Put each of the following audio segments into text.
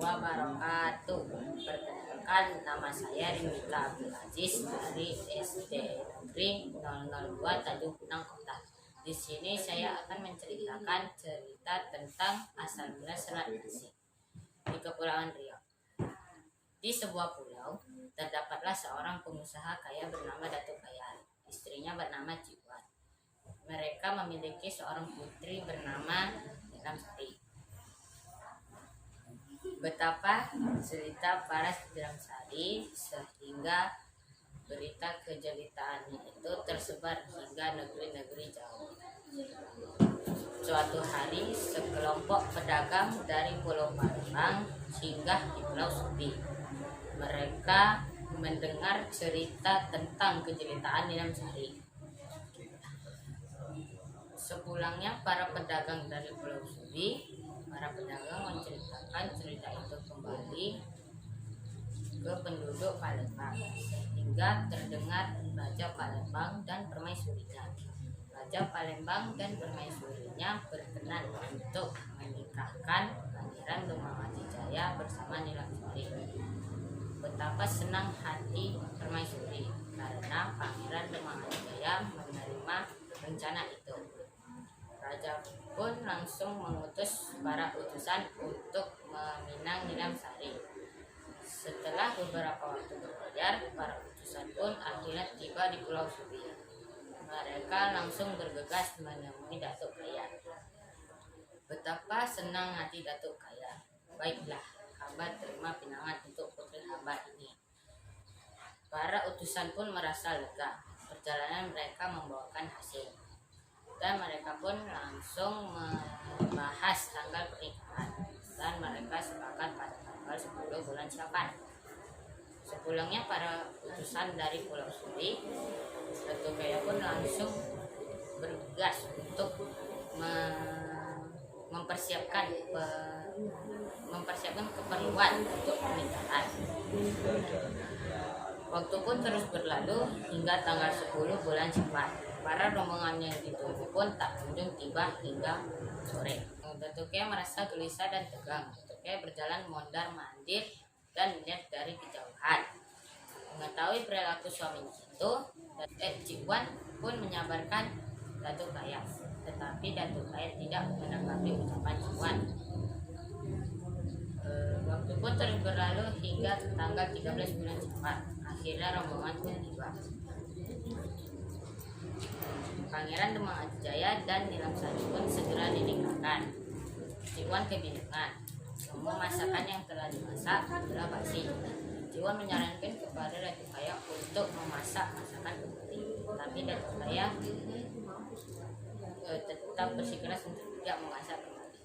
wabarakatuh. Perkenalkan, nama saya Rimita Abdul Aziz dari SD Negeri 002 Tanjung Pinang Kota. Di sini saya akan menceritakan cerita tentang asal mula Selat Nasi di Kepulauan Riau. Di sebuah pulau terdapatlah seorang pengusaha kaya bernama Datuk Kayal. Istrinya bernama Ciwan. Mereka memiliki seorang putri bernama Nilam Sari. Betapa cerita para Nilam Sari sehingga berita kejelitaannya itu tersebar hingga negeri-negeri jauh. Suatu hari sekelompok pedagang dari Pulau Palembang singgah di Pulau Subi. Mereka mendengar cerita tentang kejelitaan Nilam Sari. Sepulangnya para pedagang dari Pulau Subi, para pedagang menceritakan cerita itu kembali ke penduduk Palembang hingga terdengar Raja Palembang dan permaisurinya. Raja Palembang dan permaisurinya berkenan untuk menikahkan Pangeran Demang Adijaya bersama Nilam Sari. Betapa senang hati permaisuri karena Pangeran Demang Adijaya menerima rencana itu. Raja pun langsung mengutus para utusan untuk meminang Nilam Sari. Setelah beberapa waktu berlayar, para utusan pun akhirnya tiba di Pulau Subi. Mereka langsung bergegas menemui Datuk Kayal. Betapa senang hati Datuk Kayal. Baiklah, hamba terima pinangan untuk putri hamba ini. Para utusan pun merasa lega. Perjalanan mereka membawakan hasil. Dan mereka pun langsung membahas tanggal pernikahan. Dan mereka sepakat pada tanggal 10 bulan Syaban. Sepulangnya para utusan dari Pulau Subi, Datuk Kayal pun langsung bergegas untuk mempersiapkan keperluan untuk pernikahan. Waktu pun terus berlalu hingga tanggal 10 bulan Syaban. Para rombongan yang ditunggu pun tak kunjung tiba hingga sore. Datuk Kayal merasa gelisah dan tegang. Datuk Kayal berjalan mondar-mandir dan melihat dari kejauhan. Mengetahui perilaku suaminya itu, Ciwan pun menyabarkan Datuk Kayal. Tetapi Datuk Kayal tidak menanggapi ucapan Ciwan. Waktu pun terus berlalu hingga tanggal 13 bulan Syaban. Akhirnya rombongan pun tiba. Pangeran Demang Adijaya dan Nilam Sari pun segera dinikahkan. Ciwan kebingungan. Semua masakan yang telah dimasak telah basi. Ciwan menyarankan kepada Datuk Kayal untuk memasak masakan kembali. Tapi Datuk Kayal tetap bersikeras untuk tidak memasak kembali.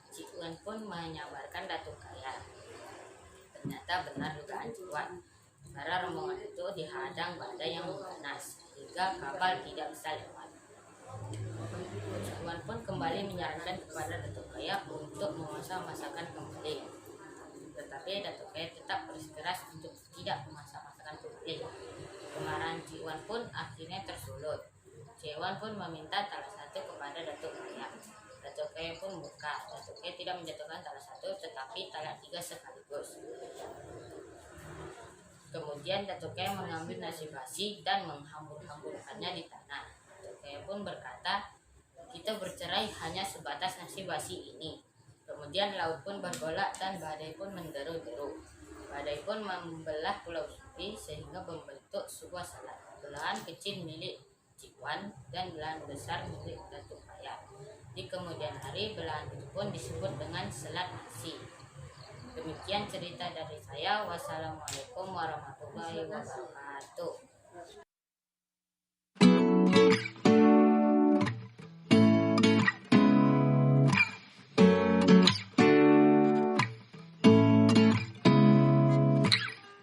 Ciwan pun menyabarkan Datuk Kayal. Ternyata benar dugaan Ciwan. Karena rombongan itu dihadang badai yang mengganas hingga kapal tidak bisa lewat. Ciwan pun kembali menyarankan kepada Datuk Kayal untuk memasak masakan kembali. Tetapi Datuk Kayal tetap bersikeras untuk tidak memasak masakan kembali. Kemarahan Ciwan pun akhirnya tersulut. Ciwan pun meminta salah satu kepada Datuk Kayal. Datuk Kayal pun buka. Datuk Kayal tidak menjatuhkan salah satu tetapi talak 3 sekaligus. Kemudian Datuk Kayal mengambil nasi basi dan menghambur-hamburkannya di tanah. Datuk Kayal pun berkata, kita bercerai hanya sebatas nasi basi ini. Kemudian laut pun bergolak dan badai pun menderu-deru. Badai pun membelah Pulau Subi sehingga membentuk sebuah selat. Belahan kecil milik Ciwan dan belahan besar milik Datuk Kayal. Di kemudian hari belahan itu pun disebut dengan Selat Nasi. Demikian cerita dari saya. Wassalamualaikum warahmatullahi wabarakatuh.